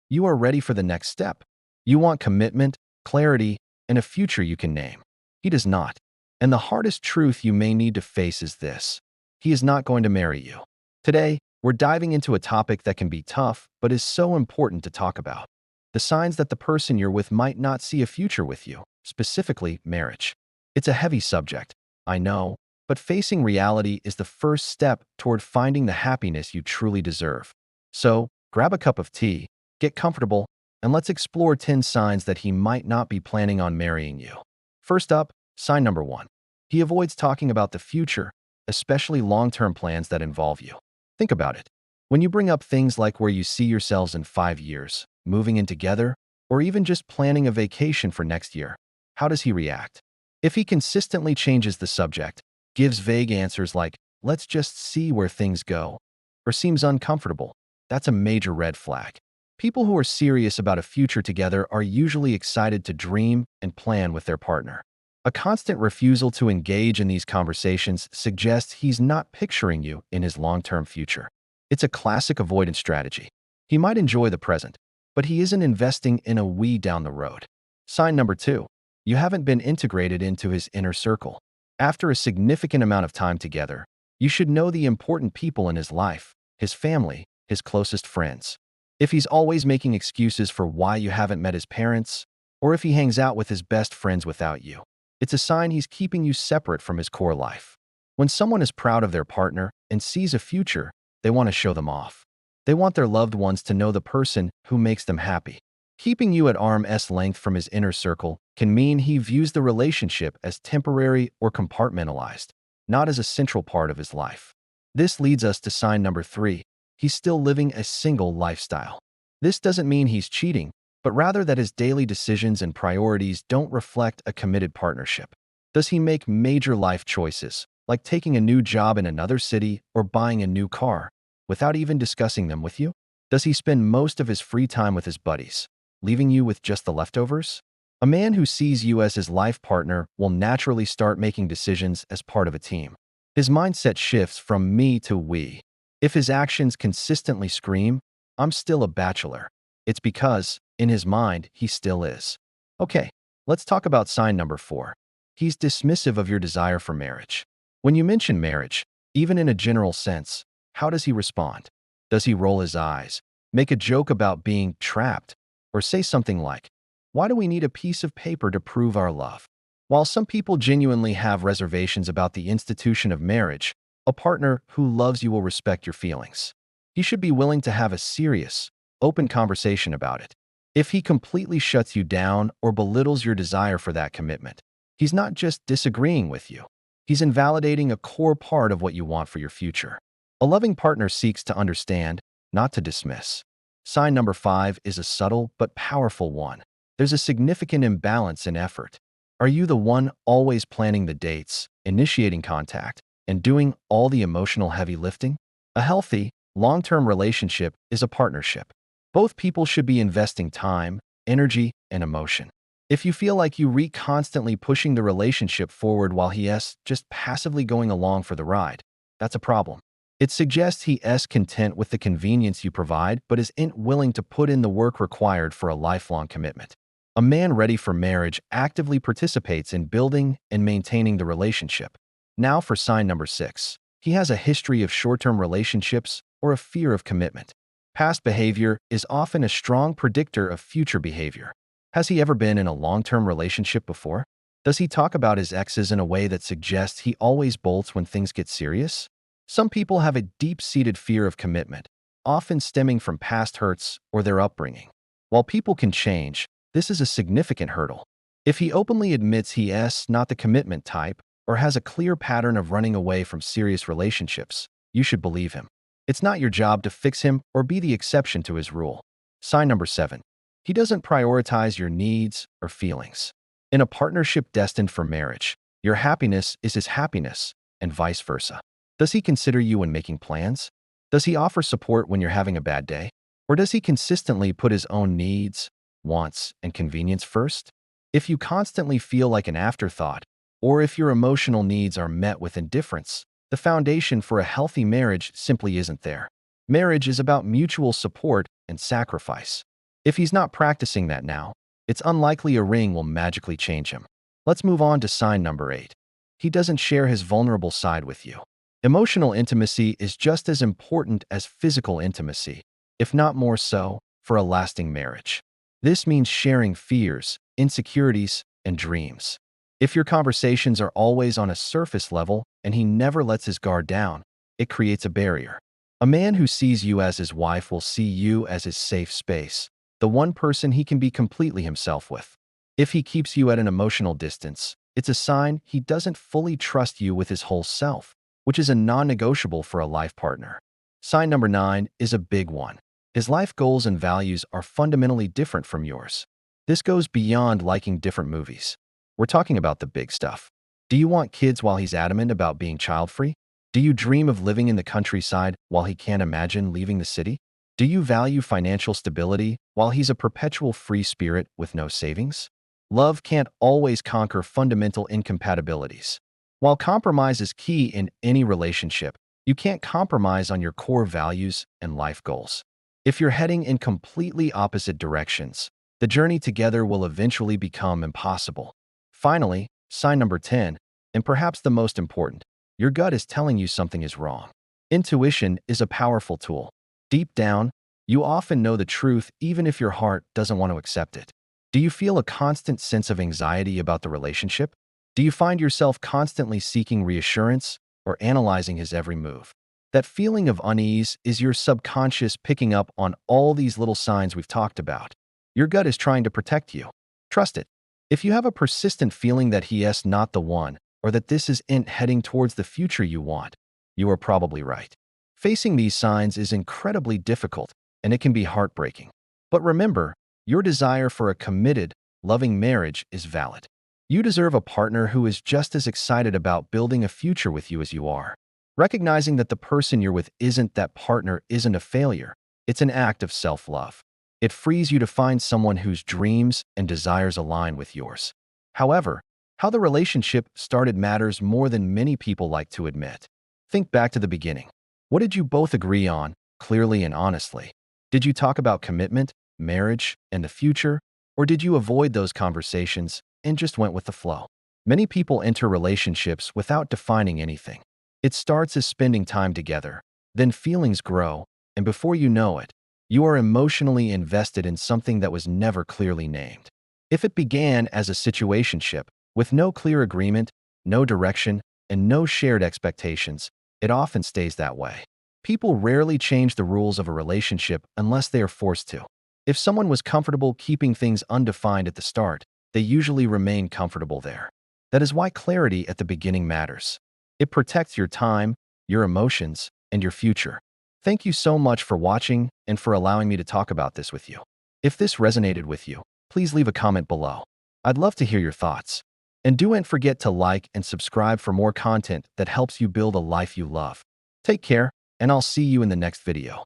You are ready for the next step. You want commitment, clarity, and a future you can name. He does not. And the hardest truth you may need to face is this: he is not going to marry you. Today, we're diving into a topic that can be tough, but is so important to talk about. The signs that the person you're with might not see a future with you, specifically marriage. It's a heavy subject, I know, but facing reality is the first step toward finding the happiness you truly deserve. So, grab a cup of tea, get comfortable, and let's explore 10 signs that he might not be planning on marrying you. First up, sign number 1. He avoids talking about the future, especially long-term plans that involve you. Think about it. When you bring up things like where you see yourselves in 5 years, moving in together, or even just planning a vacation for next year, how does he react? If he consistently changes the subject, gives vague answers like, let's just see where things go, or seems uncomfortable, that's a major red flag. People who are serious about a future together are usually excited to dream and plan with their partner. A constant refusal to engage in these conversations suggests he's not picturing you in his long-term future. It's a classic avoidance strategy. He might enjoy the present, but he isn't investing in a we down the road. Sign number 2. You haven't been integrated into his inner circle. After a significant amount of time together, you should know the important people in his life, his family, his closest friends. If he's always making excuses for why you haven't met his parents, or if he hangs out with his best friends without you, it's a sign he's keeping you separate from his core life. When someone is proud of their partner and sees a future, they want to show them off. They want their loved ones to know the person who makes them happy. Keeping you at arm's length from his inner circle can mean he views the relationship as temporary or compartmentalized, not as a central part of his life. This leads us to sign number 3. He's still living a single lifestyle. This doesn't mean he's cheating, but rather that his daily decisions and priorities don't reflect a committed partnership. Does he make major life choices, like taking a new job in another city or buying a new car, without even discussing them with you? Does he spend most of his free time with his buddies, leaving you with just the leftovers? A man who sees you as his life partner will naturally start making decisions as part of a team. His mindset shifts from me to we. If his actions consistently scream, I'm still a bachelor, it's because, in his mind, he still is. Okay, let's talk about sign number 4. He's dismissive of your desire for marriage. When you mention marriage, even in a general sense, how does he respond? Does he roll his eyes, make a joke about being trapped, or say something like, why do we need a piece of paper to prove our love? While some people genuinely have reservations about the institution of marriage, a partner who loves you will respect your feelings. He should be willing to have a serious, open conversation about it. If he completely shuts you down or belittles your desire for that commitment, he's not just disagreeing with you. He's invalidating a core part of what you want for your future. A loving partner seeks to understand, not to dismiss. Sign number 5 is a subtle but powerful one. There's a significant imbalance in effort. Are you the one always planning the dates, initiating contact, and doing all the emotional heavy lifting? A healthy, long-term relationship is a partnership. Both people should be investing time, energy, and emotion. If you feel like you constantly pushing the relationship forward while he's just passively going along for the ride, that's a problem. It suggests he's content with the convenience you provide but isn't willing to put in the work required for a lifelong commitment. A man ready for marriage actively participates in building and maintaining the relationship. Now for sign number 6. He has a history of short-term relationships or a fear of commitment. Past behavior is often a strong predictor of future behavior. Has he ever been in a long-term relationship before? Does he talk about his exes in a way that suggests he always bolts when things get serious? Some people have a deep-seated fear of commitment, often stemming from past hurts or their upbringing. While people can change, this is a significant hurdle. If he openly admits he's not the commitment type or has a clear pattern of running away from serious relationships, you should believe him. It's not your job to fix him or be the exception to his rule. Sign number 7. He doesn't prioritize your needs or feelings. In a partnership destined for marriage, your happiness is his happiness, and vice versa. Does he consider you when making plans? Does he offer support when you're having a bad day? Or does he consistently put his own needs, wants, and convenience first? If you constantly feel like an afterthought, or if your emotional needs are met with indifference, the foundation for a healthy marriage simply isn't there. Marriage is about mutual support and sacrifice. If he's not practicing that now, it's unlikely a ring will magically change him. Let's move on to sign number 8. He doesn't share his vulnerable side with you. Emotional intimacy is just as important as physical intimacy, if not more so, for a lasting marriage. This means sharing fears, insecurities, and dreams. If your conversations are always on a surface level and he never lets his guard down, it creates a barrier. A man who sees you as his wife will see you as his safe space, the one person he can be completely himself with. If he keeps you at an emotional distance, it's a sign he doesn't fully trust you with his whole self, which is a non-negotiable for a life partner. Sign number 9 is a big one. His life goals and values are fundamentally different from yours. This goes beyond liking different movies. We're talking about the big stuff. Do you want kids while he's adamant about being child-free? Do you dream of living in the countryside while he can't imagine leaving the city? Do you value financial stability while he's a perpetual free spirit with no savings? Love can't always conquer fundamental incompatibilities. While compromise is key in any relationship, you can't compromise on your core values and life goals. If you're heading in completely opposite directions, the journey together will eventually become impossible. Finally, sign number 10, and perhaps the most important, your gut is telling you something is wrong. Intuition is a powerful tool. Deep down, you often know the truth even if your heart doesn't want to accept it. Do you feel a constant sense of anxiety about the relationship? Do you find yourself constantly seeking reassurance or analyzing his every move? That feeling of unease is your subconscious picking up on all these little signs we've talked about. Your gut is trying to protect you. Trust it. If you have a persistent feeling that he is not the one, or that this isn't heading towards the future you want, you are probably right. Facing these signs is incredibly difficult, and it can be heartbreaking. But remember, your desire for a committed, loving marriage is valid. You deserve a partner who is just as excited about building a future with you as you are. Recognizing that the person you're with isn't that partner isn't a failure. It's an act of self-love. It frees you to find someone whose dreams and desires align with yours. However, how the relationship started matters more than many people like to admit. Think back to the beginning. What did you both agree on, clearly and honestly? Did you talk about commitment, marriage, and the future? Or did you avoid those conversations and just went with the flow? Many people enter relationships without defining anything. It starts as spending time together, then feelings grow, and before you know it, you are emotionally invested in something that was never clearly named. If it began as a situationship, with no clear agreement, no direction, and no shared expectations, it often stays that way. People rarely change the rules of a relationship unless they are forced to. If someone was comfortable keeping things undefined at the start, they usually remain comfortable there. That is why clarity at the beginning matters. It protects your time, your emotions, and your future. Thank you so much for watching and for allowing me to talk about this with you. If this resonated with you, please leave a comment below. I'd love to hear your thoughts. And don't forget to like and subscribe for more content that helps you build a life you love. Take care, and I'll see you in the next video.